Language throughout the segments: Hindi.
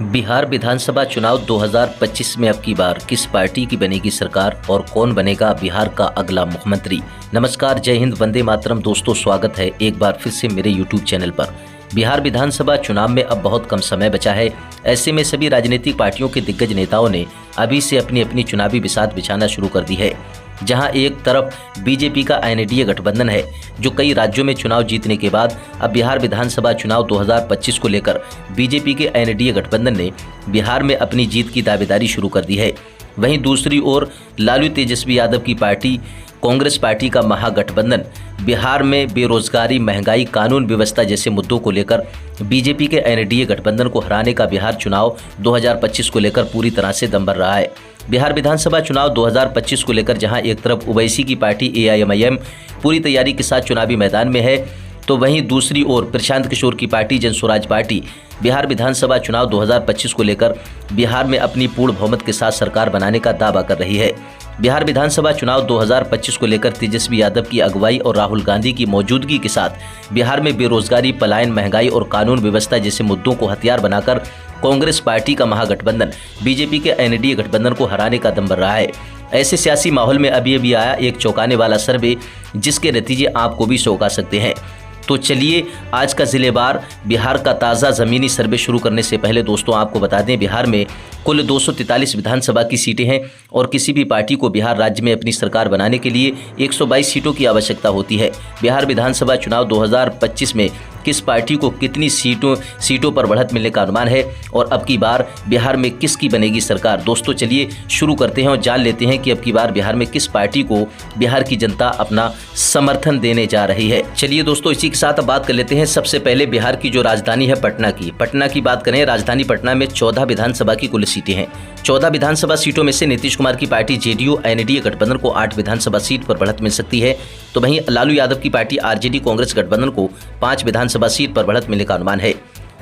बिहार विधानसभा चुनाव 2025 में अब की बार किस पार्टी की बनेगी सरकार और कौन बनेगा बिहार का अगला मुख्यमंत्री। नमस्कार, जय हिंद, वंदे मातरम। दोस्तों, स्वागत है एक बार फिर से मेरे यूट्यूब चैनल पर। बिहार विधानसभा चुनाव में अब बहुत कम समय बचा है। ऐसे में सभी राजनीतिक पार्टियों के दिग्गज नेताओं ने अभी से अपनी अपनी चुनावी बिसात बिछाना शुरू कर दी है। जहां एक तरफ बीजेपी का एनडीए गठबंधन है जो कई राज्यों में चुनाव जीतने के बाद अब बिहार विधानसभा चुनाव 2025 को लेकर बीजेपी के एनडीए गठबंधन ने बिहार में अपनी जीत की दावेदारी शुरू कर दी है। वहीं दूसरी ओर लालू तेजस्वी यादव की पार्टी कांग्रेस पार्टी का महागठबंधन बिहार में बेरोजगारी, महंगाई, कानून व्यवस्था जैसे मुद्दों को लेकर बीजेपी के एनडीए गठबंधन को हराने का बिहार चुनाव 2025 को लेकर पूरी तरह से दम भर रहा है। बिहार विधानसभा चुनाव 2025 को लेकर जहां एक तरफ ओवैसी की पार्टी एआईएमआईएम पूरी तैयारी के साथ चुनावी मैदान में है, तो वहीं दूसरी ओर प्रशांत किशोर की पार्टी जनस्वराज पार्टी बिहार विधानसभा चुनाव 2025 को लेकर बिहार में अपनी पूर्ण बहुमत के साथ सरकार बनाने का दावा कर रही है। बिहार विधानसभा चुनाव 2025 को लेकर तेजस्वी यादव की अगुवाई और राहुल गांधी की मौजूदगी के साथ बिहार में बेरोजगारी, पलायन, महंगाई और कानून व्यवस्था जैसे मुद्दों को हथियार बनाकर कांग्रेस पार्टी का महागठबंधन बीजेपी के एनडीए गठबंधन को हराने का दम भर रहा है। ऐसे सियासी माहौल में अभी आया एक चौंकाने वाला सर्वे, जिसके नतीजे आपको भी चौंका सकते हैं। तो चलिए आज का जिलेवार बिहार का ताज़ा ज़मीनी सर्वे शुरू करने से पहले दोस्तों आपको बता दें, बिहार में कुल 243 विधानसभा की सीटें हैं और किसी भी पार्टी को बिहार राज्य में अपनी सरकार बनाने के लिए 122 सीटों की आवश्यकता होती है। बिहार विधानसभा चुनाव 2025 में किस पार्टी को कितनी सीटों पर बढ़त मिलने का अनुमान है और अब की बार बिहार में किसकी बनेगी सरकार। दोस्तों चलिए शुरू करते हैं और जान लेते हैं कि अब की बार बिहार में किस पार्टी को बिहार की जनता अपना समर्थन देने जा रही है। चलिए दोस्तों, इसी के साथ अब बात कर लेते हैं सबसे पहले बिहार की जो राजधानी है पटना की बात करें। राजधानी पटना में 14 विधानसभा की कुल सीटें हैं। 14 विधानसभा सीटों में से नीतीश कुमार की पार्टी जेडीयू एनडीए गठबंधन को 8 विधानसभा सीट पर बढ़त मिल सकती है, तो वहीं लालू यादव की पार्टी आरजेडी कांग्रेस गठबंधन को 5 विधानसभा सीट पर बढ़त मिलने का अनुमान है।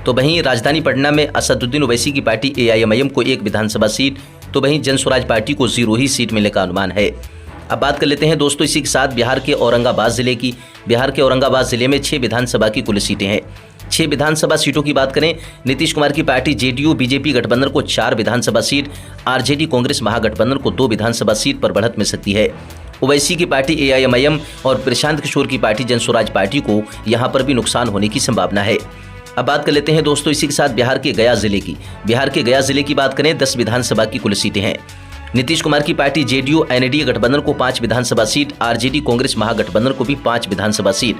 तो वहीं राजधानी पटना में असदुद्दीन ओवैसी की पार्टी एआईएमआईएम को 1 विधानसभा सीट, तो वहीं जनस्वराज पार्टी को 0 ही सीट मिलने का अनुमान है। अब बात कर लेते हैं दोस्तों इसी के साथ बिहार के औरंगाबाद जिले में 6 विधानसभा की कुल सीटें हैं। 6 विधानसभा सीटों की बात करें, नीतीश कुमार की पार्टी जेडीयू बीजेपी गठबंधन को 4 विधानसभा सीट, आरजेडी कांग्रेस महागठबंधन को 2 विधानसभा सीट पर बढ़त मिल सकती है। ओवैसी की पार्टी एआईएमआईएम और प्रशांत किशोर की पार्टी जनस्वराज पार्टी को यहां पर भी नुकसान होने की संभावना है। अब बात कर लेते हैं दोस्तों इसी के साथ बिहार के गया जिले की बात करें, 10 विधानसभा की कुल सीटें हैं। नीतीश कुमार की पार्टी जेडीयू एनडीए गठबंधन को 5 विधानसभा सीट, आरजेडी कांग्रेस महागठबंधन को भी 5 विधानसभा सीट,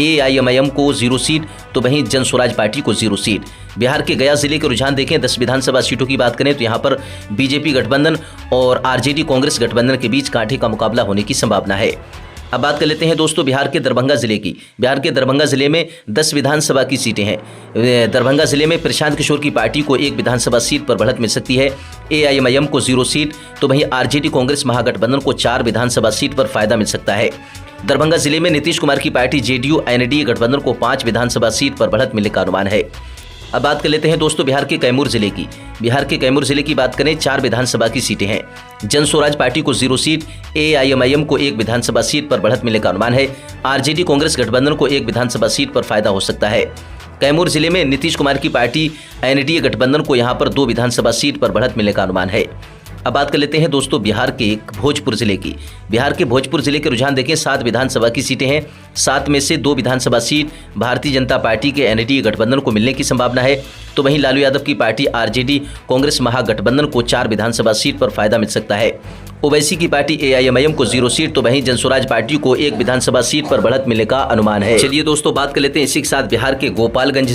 एआईएमआईएम को 0 सीट, तो वहीं जनस्वराज पार्टी को 0 सीट। बिहार के गया जिले के रुझान देखें, 10 विधानसभा सीटों की बात करें तो यहां पर बीजेपी गठबंधन और आरजेडी कांग्रेस गठबंधन के बीच कांटे का मुकाबला होने की संभावना है। अब बात कर लेते हैं दोस्तों बिहार के दरभंगा जिले में 10 विधानसभा की सीटें हैं। दरभंगा जिले में प्रशांत किशोर की पार्टी को 1 विधानसभा सीट पर बढ़त मिल सकती है, एआईएमआईएम को 0 सीट, तो वहीं आरजेडी कांग्रेस महागठबंधन को 4 विधानसभा सीट पर फायदा मिल सकता है। दरभंगा जिले में नीतीश कुमार की पार्टी जेडीयू एनडीए गठबंधन को 5 विधानसभा सीट पर बढ़त मिलने का अनुमान है। अब बात कर लेते हैं दोस्तों बिहार के कैमूर जिले की बात करें, 4 विधानसभा की सीटें हैं। जनस्वराज पार्टी को 0 सीट, एआईएमआईएम को 1 विधानसभा सीट पर बढ़त मिलने का अनुमान है। आरजेडी कांग्रेस गठबंधन को 1 विधानसभा सीट पर फायदा हो सकता है। कैमूर जिले में नीतीश कुमार की पार्टी एनडीए गठबंधन को यहां पर 2 विधानसभा सीट पर बढ़त मिलने का अनुमान है। अब बात कर लेते हैं दोस्तों बिहार के भोजपुर जिले के रुझान देखें, 7 विधानसभा की सीटें हैं। 7 में से 2 विधानसभा सीट भारतीय जनता पार्टी के एनडीए गठबंधन को मिलने की संभावना है, तो वहीं लालू यादव की पार्टी आरजेडी कांग्रेस महागठबंधन को 4 विधानसभा सीट पर फायदा मिल सकता है। ओवैसी की पार्टी एआईएमआईएम को 0 सीट, तो वहीं जनस्वराज पार्टी को 1 विधानसभा सीट पर बढ़त मिलने का अनुमान है। चलिए दोस्तों बात कर लेते हैं इसी के साथ बिहार के गोपालगंज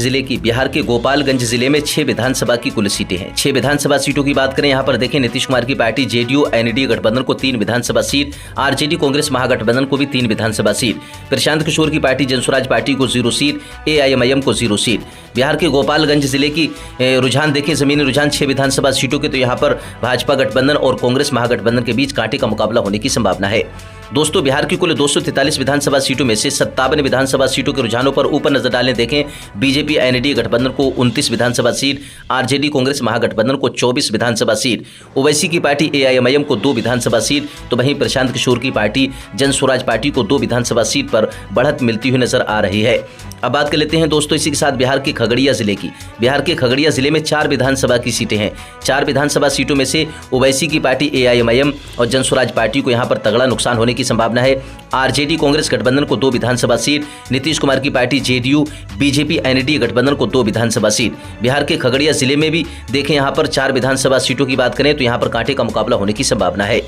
जिले में 6 विधानसभा की कुल सीटें हैं। 6 विधानसभा सीटों की बात करें, यहाँ पर देखें नीतीश कुमार की पार्टी जेडीयू एनडीए गठबंधन को 3 विधानसभा सीट, आरजेडी कांग्रेस महागठबंधन को भी 3 विधानसभा सीट, प्रशांत किशोर की पार्टी जनस्वराज पार्टी को 0 सीट, एआईएमआईएम को 0 सीट। बिहार के गोपालगंज जिले की रुझान देखें, जमीनी रुझान 6 विधानसभा सीटों के, तो यहाँ पर भाजपा गठबंधन और कांग्रेस महागठबंधन के बीच कांटे का मुकाबला होने की संभावना है। दोस्तों बिहार की कुल 243 विधानसभा सीटों में से 57 विधानसभा सीटों के रुझानों पर ऊपर नजर डालें देखें। बीजेपी एनडीए गठबंधन को 29 विधानसभा सीट, आरजेडी कांग्रेस महागठबंधन को 24 विधानसभा सीट, ओवैसी की पार्टी एआईएमआईएम को 2 विधानसभा सीट, तो वहीं प्रशांत किशोर की पार्टी जन स्वराज पार्टी को 2 विधानसभा सीट पर बढ़त मिलती हुई नजर आ रही है। अब बात कर लेते हैं दोस्तों इसी के साथ बिहार के खगड़िया जिले की। बिहार के खगड़िया जिले में 4 विधानसभा की सीटें हैं। 4 विधानसभा सीटों में से ओवैसी की पार्टी एआईएमआईएम और जन स्वराज पार्टी को यहां पर तगड़ा नुकसान होने की संभावना है। आरजेडी कांग्रेस गठबंधन को 2 विधानसभा सीट, नीतीश कुमार की पार्टी जेडीयू बीजेपी एनडीए गठबंधन को 2 विधानसभा सीट। बिहार के खगड़िया जिले में भी देखें यहां पर 4 विधानसभा सीटों की बात करें तो यहां पर कांटे का मुकाबला होने की संभावना है।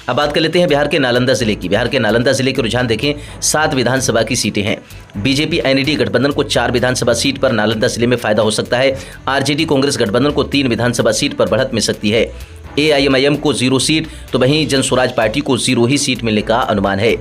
अब बात कर लेते हैं बिहार के नालंदा जिले की। बिहार के नालंदा जिले के रुझान देखें, 7 विधानसभा की सीटें हैं। बीजेपी एनडीए गठबंधन को 4 विधानसभा सीट पर नालंदा जिले में फायदा हो सकता है। आरजेडी कांग्रेस गठबंधन को 3 विधानसभा सीट पर बढ़त मिल सकती है। एआईएमआईएम को 0 सीट, तो वहीं जन स्वराज पार्टी को 0 ही सीट मिलने का अनुमान है।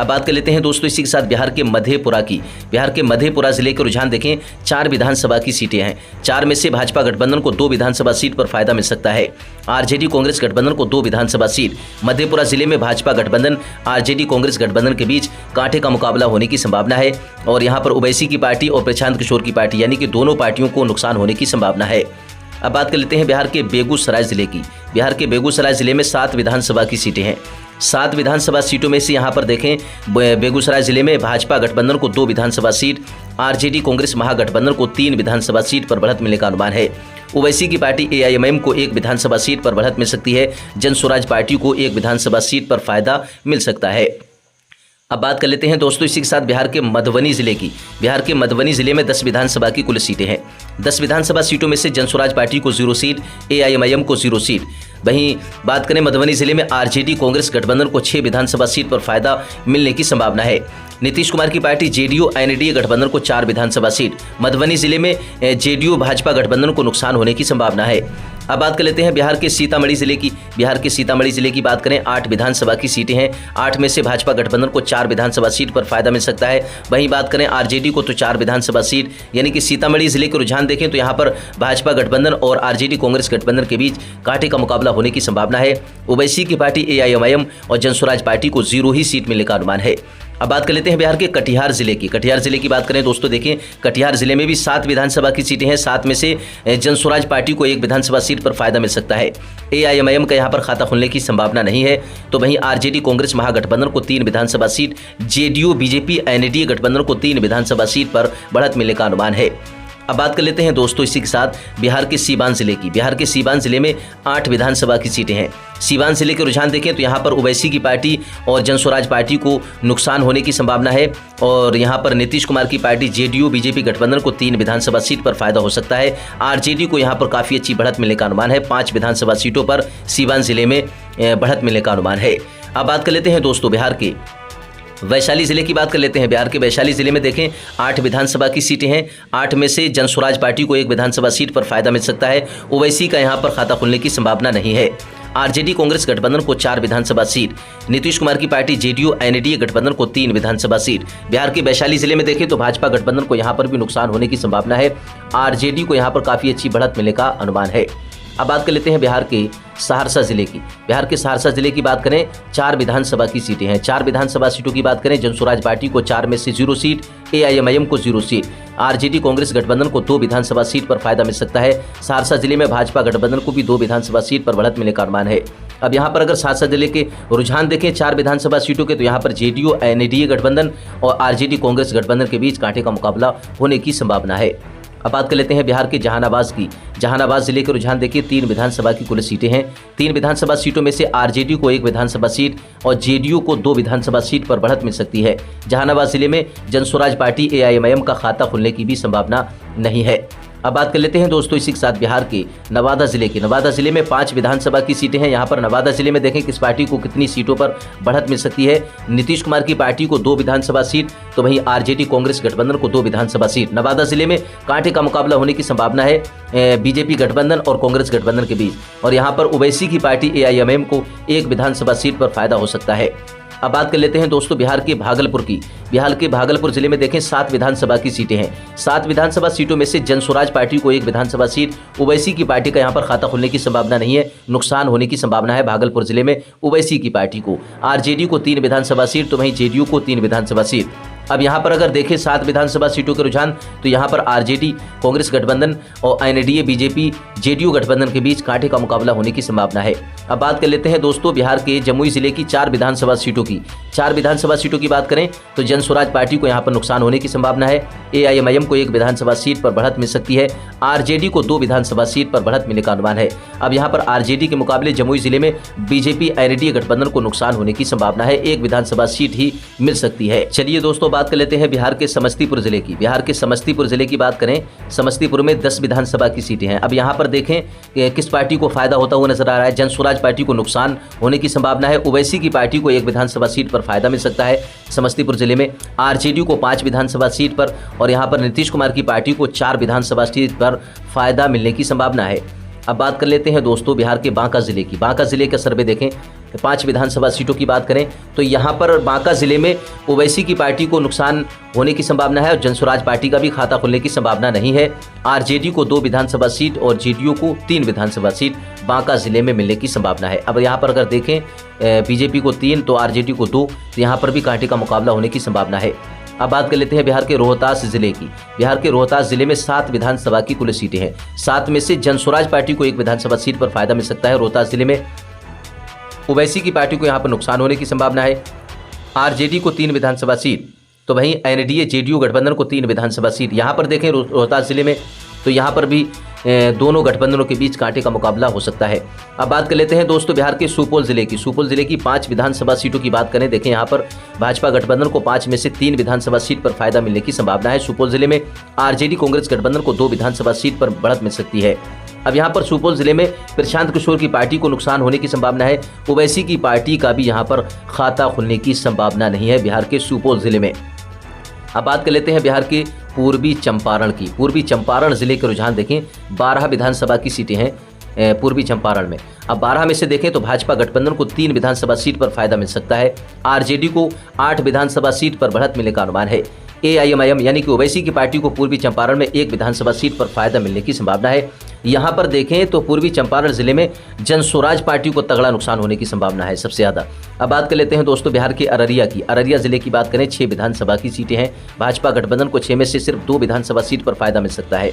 अब बात कर लेते हैं दोस्तों इसी के साथ बिहार के मधेपुरा की। बिहार के मधेपुरा जिले के रुझान देखें, 4 विधानसभा की सीटें हैं। 4 में से भाजपा गठबंधन को 2 विधानसभा सीट पर फायदा मिल सकता है। आरजेडी कांग्रेस गठबंधन को 2 विधानसभा सीट। मधेपुरा जिले में भाजपा गठबंधन आरजेडी कांग्रेस गठबंधन के बीच कांटे का मुकाबला होने की संभावना है और यहां पर ओवैसी की पार्टी और प्रशांत किशोर की पार्टी यानी कि दोनों पार्टियों को नुकसान होने की संभावना है। अब बात कर लेते हैं बिहार के बेगूसराय जिले की। बिहार के बेगूसराय जिले में 7 विधानसभा की सीटें हैं। 7 विधानसभा सीटों में से यहां पर देखें बेगूसराय जिले में भाजपा गठबंधन को 2 विधानसभा सीट, आरजेडी कांग्रेस महागठबंधन को 3 विधानसभा सीट पर बढ़त मिलने का अनुमान है। ओवैसी की पार्टी एआईएमआईएम को 1 विधानसभा सीट पर बढ़त मिल सकती है। जन स्वराज पार्टी को 1 विधानसभा सीट पर फायदा मिल सकता है। अब बात कर लेते हैं दोस्तों इसी के साथ बिहार के मधुबनी जिले की। बिहार के मधुबनी जिले में 10 विधानसभा की कुल सीटें हैं। 10 विधानसभा सीटों में से जन स्वराज पार्टी को 0 सीट, एआईएमआईएम को 0 सीट। वहीं बात करें मधुबनी जिले में आरजेडी कांग्रेस गठबंधन को 6 विधानसभा सीट पर फायदा मिलने की संभावना है। नीतीश कुमार की पार्टी जेडीयू एनडीए गठबंधन को 4 विधानसभा सीट। मधुबनी जिले में जेडीयू भाजपा गठबंधन को नुकसान होने की संभावना है। अब बात कर लेते हैं बिहार के सीतामढ़ी जिले की। बिहार के सीतामढ़ी जिले की बात करें, 8 विधानसभा की सीटें हैं। 8 में से भाजपा गठबंधन को 4 विधानसभा सीट पर फायदा मिल सकता है। वहीं बात करें आरजेडी को तो 4 विधानसभा सीट, यानी कि सीतामढ़ी जिले के रुझान देखें तो यहाँ पर भाजपा गठबंधन और आरजेडी कांग्रेस गठबंधन के बीच कांटे का मुकाबला होने की संभावना है। ओवैसी की पार्टी एआईएमआईएम और जन स्वराज पार्टी को 0 ही सीट मिलने का अनुमान है। अब बात कर लेते हैं बिहार के कटिहार जिले की। कटिहार जिले की बात करें दोस्तों देखें, कटिहार जिले में भी 7 विधानसभा की सीटें हैं। 7 में से जन स्वराज पार्टी को 1 विधानसभा सीट पर फायदा मिल सकता है। एआईएमआईएम का यहां पर खाता खुलने की संभावना नहीं है। तो वहीं आरजेडी कांग्रेस महागठबंधन को 3 विधानसभा सीट, जेडीयू बीजेपी एनडीए गठबंधन को 3 विधानसभा सीट पर बढ़त मिलने का अनुमान है। अब बात कर लेते हैं दोस्तों इसी के साथ बिहार के सीवान जिले की। बिहार के सीवान जिले में 8 विधानसभा की सीटें हैं। सीवान जिले के रुझान देखें तो यहाँ पर ओवैसी की पार्टी और जन स्वराज पार्टी को नुकसान होने की संभावना है और यहाँ पर नीतीश कुमार की पार्टी जेडीयू बीजेपी गठबंधन को 3 विधानसभा सीट पर फायदा हो सकता है। आरजेडी को यहाँ पर काफ़ी अच्छी बढ़त मिलने का अनुमान है। 5 विधानसभा सीटों पर सीवान जिले में बढ़त मिलने का अनुमान है। अब बात कर लेते हैं दोस्तों बिहार के वैशाली जिले की बात कर लेते हैं। बिहार के वैशाली जिले में देखें 8 विधानसभा की सीटें हैं। 8 में से जन स्वराज पार्टी को 1 विधानसभा सीट पर फायदा मिल सकता है। ओवैसी का यहां पर खाता खुलने की संभावना नहीं है। आरजेडी कांग्रेस गठबंधन को 4 विधानसभा सीट, नीतीश कुमार की पार्टी जेडीयू एनडीए गठबंधन को 3 विधानसभा सीट। बिहार के वैशाली जिले में देखें तो भाजपा गठबंधन को यहां पर भी नुकसान होने की संभावना है। आरजेडी को यहां पर काफी अच्छी बढ़त मिलने का अनुमान है। अब बात कर लेते हैं बिहार के सहरसा जिले की। बिहार के सहरसा जिले की बात करें, 4 विधानसभा की सीटें हैं। 4 विधानसभा सीटों की बात करें, जन स्वराज पार्टी को 4 में से 0 सीट, एआईएमआईएम को 0 सीट, आरजेडी कांग्रेस गठबंधन को 2 विधानसभा सीट पर फायदा मिल सकता है। सहरसा जिले में भाजपा गठबंधन को भी 2 विधानसभा सीट पर बढ़त मिलने का अनुमान है। अब यहाँ पर अगर सहरसा जिले के रुझान देखें 4 विधानसभा सीटों के, तो यहाँ पर जेडीयू एनडीए गठबंधन और आरजेडी कांग्रेस गठबंधन के बीच कांटे का मुकाबला होने की संभावना है। अब बात कर लेते हैं बिहार के जहानाबाद की। जहानाबाद जिले के रुझान देखिए, 3 विधानसभा की कुल सीटें हैं। 3 विधानसभा सीटों में से आरजेडी को 1 विधानसभा सीट और जेडीयू को 2 विधानसभा सीट पर बढ़त मिल सकती है। जहानाबाद जिले में जन स्वराज पार्टी एआईएमआईएम का खाता खुलने की भी संभावना नहीं है। अब बात कर लेते हैं दोस्तों इसी के साथ बिहार के नवादा जिले की। नवादा जिले में 5 विधानसभा की सीटें हैं। यहाँ पर नवादा जिले में देखें किस पार्टी को कितनी सीटों पर बढ़त मिल सकती है। नीतीश कुमार की पार्टी को 2 विधानसभा सीट, तो वहीं आरजेडी कांग्रेस गठबंधन को 2 विधानसभा सीट। नवादा जिले में कांटे का मुकाबला होने की संभावना है बीजेपी गठबंधन और कांग्रेस गठबंधन के बीच, और यहाँ पर ओवैसी की पार्टी एआईएमआईएम को 1 विधानसभा सीट पर फायदा हो सकता है। अब बात कर लेते हैं दोस्तों बिहार के भागलपुर की। बिहार के भागलपुर जिले में देखें 7 विधानसभा की सीटें हैं। 7 विधानसभा सीटों में से जनस्वराज पार्टी को 1 विधानसभा सीट, ओवैसी की पार्टी का यहां पर खाता खुलने की संभावना नहीं है, नुकसान होने की संभावना है भागलपुर जिले में ओवैसी की पार्टी को। आरजेडी को 3 विधानसभा सीट तो वहीं जेडीयू को 3 विधानसभा सीट। अब यहां पर अगर देखें 7 विधानसभा सीटों के रुझान तो यहां पर आरजेडी कांग्रेस गठबंधन और एनडीए बीजेपी जेडीयू गठबंधन के बीच कांटे का मुकाबला होने की संभावना है। अब बात कर लेते हैं दोस्तों बिहार के जमुई जिले की 4 विधानसभा सीटों की। 4 विधानसभा सीटों की बात करें तो जनस्वराज पार्टी को यहां पर नुकसान होने की संभावना है। एआईएमआईएम को 1 विधानसभा सीट पर बढ़त मिल सकती है। आरजेडी को 2 विधानसभा सीट पर बढ़त मिलने का अनुमान है। अब यहां पर आरजेडी के मुकाबले जमुई जिले में बीजेपी एनडीए गठबंधन को नुकसान होने की संभावना है, 1 विधानसभा सीट ही मिल सकती है। चलिए दोस्तों बात कर लेते हैं बिहार के समस्तीपुर जिले की। बिहार के समस्तीपुर जिले की बात करें, समस्तीपुर में 10 विधानसभा की सीटें हैं। अब यहां पर देखें कि किस पार्टी को फायदा होता हुआ नजर आ रहा है। जनस्वराज पार्टी को नुकसान होने की संभावना है, ओवैसी की पार्टी को 1 विधानसभा सीट पर फायदा मिल सकता है समस्तीपुर जिले में। आरजेडी को 5 विधानसभा सीट पर और यहां पर नीतीश कुमार की पार्टी को 4 विधानसभा सीट पर फायदा मिलने की संभावना है। अब बात कर लेते हैं दोस्तों बिहार के बांका जिले की। बांका जिले का सर्वे देखें, 5 विधानसभा सीटों की बात करें तो यहां पर बांका जिले में ओवैसी की पार्टी को नुकसान होने की संभावना है और जनस्वराज पार्टी का भी खाता खुलने की संभावना नहीं है। आरजेडी को 2 विधानसभा सीट और जेडीयू को 3 विधानसभा सीट बांका जिले में मिलने की संभावना है। अब यहां पर अगर देखें बीजेपी को 3 तो आरजेडी को 2, तो यहां पर भी कांटे का मुकाबला होने की संभावना है। अब बात कर लेते हैं बिहार के रोहतास जिले की। बिहार के रोहतास जिले में 7 विधानसभा की कुल सीटें हैं। 7 में से जनस्वराज पार्टी को 1 विधानसभा सीट पर फायदा मिल सकता है रोहतास जिले में। ओवैसी की पार्टी को यहां पर नुकसान होने की संभावना है। आरजेडी को 3 विधानसभा सीट तो वहीं एनडीए जेडीयू गठबंधन को 3 विधानसभा सीट। यहां पर देखें रोहतास जिले में तो यहां पर भी दोनों गठबंधनों के बीच कांटे का मुकाबला हो सकता है। अब बात कर लेते हैं दोस्तों बिहार के सुपौल जिले की। सुपौल जिले की 5 विधानसभा सीटों की बात करें, देखें यहां पर भाजपा गठबंधन को 5 में से 3 विधानसभा सीट पर फायदा मिलने की संभावना है। सुपौल जिले में आरजेडी कांग्रेस गठबंधन को 2 विधानसभा सीट पर बढ़त मिल सकती है। अब यहां पर सुपौल जिले में प्रशांत किशोर की पार्टी को नुकसान होने की संभावना है। ओवैसी की पार्टी का भी यहां पर खाता खुलने की संभावना नहीं है बिहार के सुपौल जिले में। अब बात कर लेते हैं बिहार के पूर्वी चंपारण की। पूर्वी चंपारण जिले के रुझान देखें, 12 विधानसभा की सीटें हैं पूर्वी चंपारण में। अब 12 में से देखें तो भाजपा गठबंधन को 3 विधानसभा सीट पर फायदा मिल सकता है। आरजेडी को 8 विधानसभा सीट पर बढ़त मिलने का अनुमान है। एआईएमआईएम यानी कि ओवैसी की पार्टी को पूर्वी चंपारण में 1 विधानसभा सीट पर फायदा मिलने की संभावना है। यहां पर देखें तो पूर्वी चंपारण जिले में जनस्वराज पार्टी को तगड़ा नुकसान होने की संभावना है सबसे ज्यादा। अब बात कर लेते हैं दोस्तों बिहार के अररिया की। अररिया जिले की बात करें, 6 विधानसभा की सीटें हैं। भाजपा गठबंधन को 6 में से सिर्फ 2 विधानसभा सीट पर फायदा मिल सकता है।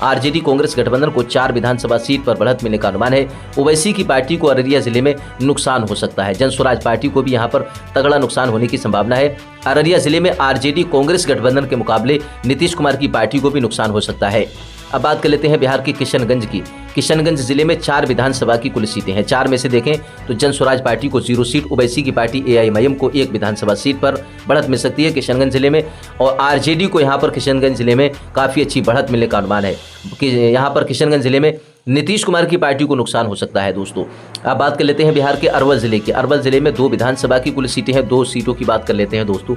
आरजेडी कांग्रेस गठबंधन को 4 विधानसभा सीट पर बढ़त मिलने का अनुमान है। ओवैसी की पार्टी को अररिया जिले में नुकसान हो सकता है। जनस्वराज पार्टी को भी यहां पर तगड़ा नुकसान होने की संभावना है। अररिया जिले में आरजेडी कांग्रेस गठबंधन के मुकाबले नीतीश कुमार की पार्टी को भी नुकसान हो सकता है। अब बात कर लेते हैं बिहार के किशनगंज की। किशनगंज जिले में 4 विधानसभा की कुल सीटें हैं। 4 में से देखें तो जनस्वराज पार्टी को 0 सीट, ओवैसी की पार्टी एआईएमआईएम को 1 विधानसभा सीट पर बढ़त मिल सकती है किशनगंज जिले में। और आरजेडी को यहाँ पर किशनगंज जिले में काफ़ी अच्छी बढ़त मिलने का अनुमान है कि यहाँ पर किशनगंज जिले में नीतीश कुमार की पार्टी को नुकसान हो सकता है दोस्तों। अब बात कर लेते हैं बिहार के अरवल जिले की। अरवल जिले में 2 विधानसभा की कुल सीटें हैं। 2 सीटों की बात कर लेते हैं दोस्तों।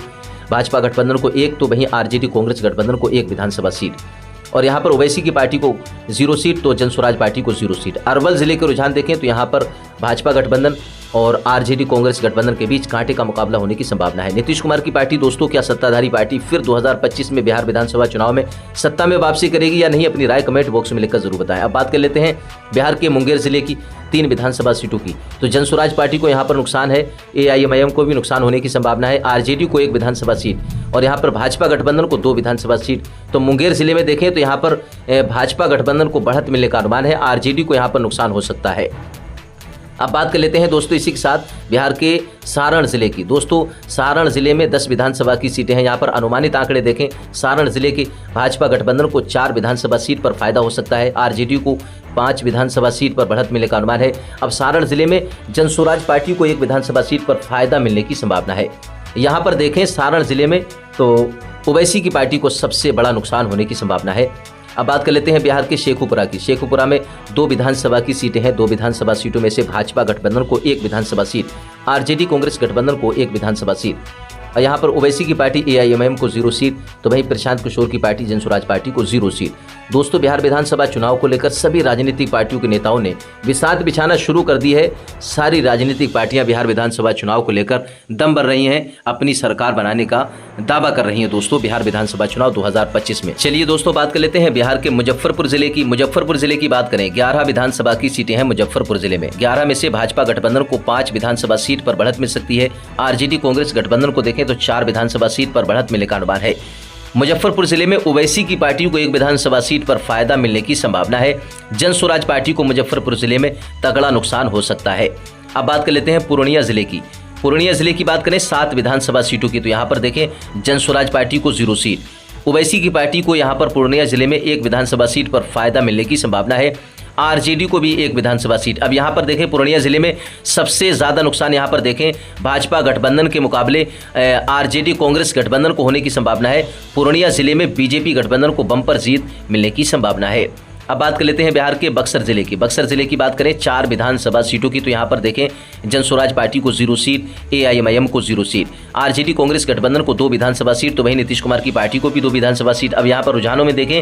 भाजपा गठबंधन को 1 तो वहीं आरजेडी कांग्रेस गठबंधन को 1 विधानसभा सीट और यहाँ पर ओवैसी की पार्टी को 0 सीट तो जनस्वराज पार्टी को 0 सीट। अरवल जिले के रुझान देखें तो यहाँ पर भाजपा गठबंधन और आरजेडी कांग्रेस गठबंधन के बीच कांटे का मुकाबला होने की संभावना है। नीतीश कुमार की पार्टी दोस्तों क्या सत्ताधारी पार्टी फिर 2025 में बिहार विधानसभा चुनाव में सत्ता में वापसी करेगी या नहीं, अपनी राय कमेंट बॉक्स में लिखकर जरूर बताएं। अब बात कर लेते हैं बिहार के मुंगेर जिले की 3 विधानसभा सीटों की। तो जनस्वराज पार्टी को यहाँ पर नुकसान है, एआईएमआईएम को भी नुकसान होने की संभावना है, आरजेडी को 1 विधानसभा सीट और यहाँ पर भाजपा गठबंधन को 2 विधानसभा सीट। तो मुंगेर जिले में देखें तो यहाँ पर भाजपा गठबंधन को बढ़त मिलने का अनुमान है, आरजेडी को यहाँ पर नुकसान हो सकता है। अब बात कर लेते हैं दोस्तों इसी के साथ बिहार के सारण जिले की। दोस्तों सारण जिले में 10 विधानसभा की सीटें हैं। यहाँ पर अनुमानित आंकड़े देखें, सारण जिले के भाजपा गठबंधन को 4 विधानसभा सीट पर फायदा हो सकता है। आरजेडी को 5 विधानसभा सीट पर बढ़त मिलने का अनुमान है। अब सारण जिले में जनस्वराज पार्टी को 1 विधानसभा सीट पर फायदा मिलने की संभावना है। यहाँ पर देखें सारण जिले में तो ओवैसी की पार्टी को सबसे बड़ा नुकसान होने की संभावना है। अब बात कर लेते हैं बिहार के शेखुपुरा की। शेखुपुरा में 2 विधानसभा की सीटें हैं। 2 विधानसभा सीटों में से भाजपा गठबंधन को 1 विधानसभा सीट, आरजेडी कांग्रेस गठबंधन को 1 विधानसभा सीट और यहाँ पर ओवैसी की पार्टी एआईएमआईएम को 0 सीट तो वहीं प्रशांत किशोर की पार्टी जनस्वराज पार्टी को 0 सीट। दोस्तों बिहार विधानसभा चुनाव को लेकर सभी राजनीतिक पार्टियों के नेताओं ने बिसात बिछाना शुरू कर दी है। सारी राजनीतिक पार्टियां बिहार विधानसभा चुनाव को लेकर दम भर रही हैं, अपनी सरकार बनाने का दावा कर रही हैं दोस्तों बिहार विधानसभा चुनाव 2025 में। चलिए दोस्तों बात कर लेते हैं बिहार के मुजफ्फरपुर जिले की बात करें। 11 विधानसभा की सीटें हैं मुजफ्फरपुर जिले में। 11 में से भाजपा गठबंधन को 5 विधानसभा सीट पर बढ़त मिल सकती है। आरजेडी कांग्रेस गठबंधन को देखें तो 4 विधानसभा सीट पर बढ़त मिलने का अनुमान है। मुजफ्फरपुर जिले में ओवैसी की पार्टी को 1 विधानसभा सीट पर फायदा मिलने की संभावना है। जन स्वराज पार्टी को मुजफ्फरपुर जिले में तगड़ा नुकसान हो सकता है। अब बात कर लेते हैं पूर्णिया जिले की। पूर्णिया जिले की बात करें 7 विधानसभा सीटों की, तो यहाँ पर देखें जन स्वराज पार्टी को 0 सीट, ओवैसी की पार्टी को यहाँ पर पूर्णिया जिले में 1 विधानसभा सीट पर फायदा मिलने की संभावना है। आरजेडी को भी 1 विधानसभा सीट। अब यहाँ पर देखें पूर्णिया जिले में सबसे ज्यादा नुकसान यहाँ पर देखें भाजपा गठबंधन के मुकाबले आरजेडी कांग्रेस गठबंधन को होने की संभावना है। पूर्णिया जिले में बीजेपी गठबंधन को बम्पर जीत मिलने की संभावना है। अब बात कर लेते हैं बिहार के बक्सर जिले की। बक्सर जिले की बात करें 4 विधानसभा सीटों की, तो यहाँ पर देखें जन स्वराज पार्टी को 0 सीट, एआईएमआईएम को 0 सीट, आरजेडी कांग्रेस गठबंधन को 2 विधानसभा सीट, तो वहीं नीतीश कुमार की पार्टी को भी 2 विधानसभा सीट। अब यहाँ पर रुझानों में देखें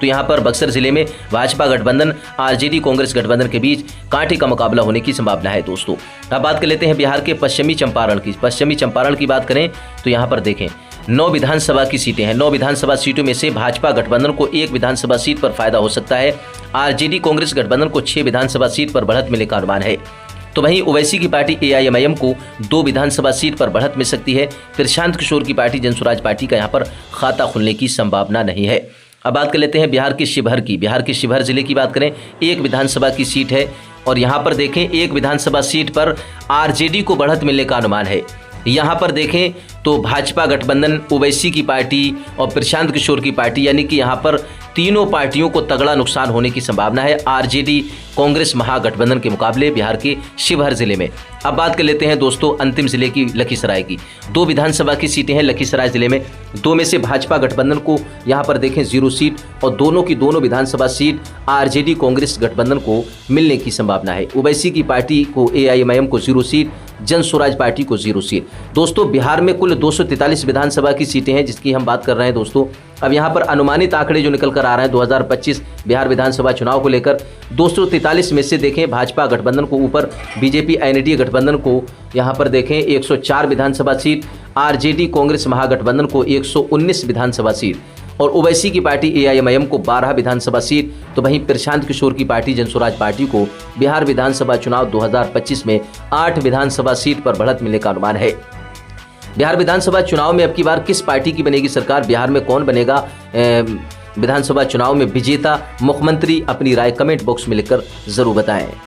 तो यहाँ पर बक्सर जिले में भाजपा गठबंधन आरजेडी कांग्रेस गठबंधन के बीच कांटे का मुकाबला होने की संभावना है दोस्तों। अब बात कर लेते हैं बिहार के पश्चिमी चंपारण की। पश्चिमी चंपारण की बात करें तो यहाँ पर देखें 9 विधानसभा की सीटें हैं। 9 विधानसभा सीटों में से भाजपा गठबंधन को 1 विधानसभा सीट पर फायदा हो सकता है। आरजेडी कांग्रेस गठबंधन को 6 विधानसभा सीट पर बढ़त मिलने का अनुमान है। तो वहीं ओवैसी की पार्टी एआईएमआईएम को 2 विधानसभा सीट पर बढ़त मिल सकती है। प्रशांत किशोर की पार्टी जन स्वराज पार्टी का यहाँ पर खाता खुलने की संभावना नहीं है। अब बात कर लेते हैं बिहार के शिवहर की। बिहार के शिवहर जिले की बात करें 1 विधानसभा की सीट है और यहाँ पर देखें 1 विधानसभा सीट पर आरजेडी को बढ़त मिलने का अनुमान है। यहाँ पर देखें तो भाजपा गठबंधन, ओवैसी की पार्टी और प्रशांत किशोर की पार्टी, यानी कि यहाँ पर तीनों पार्टियों को तगड़ा नुकसान होने की संभावना है आरजेडी कांग्रेस महागठबंधन के मुकाबले बिहार के शिवहर जिले में। अब बात कर लेते हैं दोस्तों अंतिम जिले की, लखीसराय की। 2 विधानसभा की सीटें हैं लखीसराय जिले में। 2 में से भाजपा गठबंधन को यहाँ पर देखें 0 सीट और दोनों की दोनों विधानसभा सीट आरजेडी कांग्रेस गठबंधन को मिलने की संभावना है। ओवैसी की पार्टी को एआईएमआईएम को 0 सीट, जन स्वराज पार्टी को 0 सीट। दोस्तों बिहार में कुल 243 विधानसभा की सीटें हैं जिसकी हम बात कर रहे हैं दोस्तों। अब यहाँ पर अनुमानित आंकड़े जो निकल कर आ रहे हैं 2025 बिहार विधानसभा चुनाव को लेकर 243 में से देखें भाजपा गठबंधन को ऊपर, बीजेपी एनडीए गठबंधन को यहाँ पर देखें 104 विधानसभा सीट, आरजेडी कांग्रेस महागठबंधन को 119 विधानसभा सीट और ओवैसी की पार्टी एआईएमआईएम को 12 विधानसभा सीट। तो वहीं प्रशांत किशोर की पार्टी जन स्वराज पार्टी को बिहार विधानसभा चुनाव 2025 में 8 विधानसभा सीट पर बढ़त मिलने का अनुमान है। बिहार विधानसभा चुनाव में अब की बार किस पार्टी की बनेगी सरकार, बिहार में कौन बनेगा विधानसभा चुनाव में विजेता मुख्यमंत्री, अपनी राय कमेंट बॉक्स में लिखकर जरूर बताएं।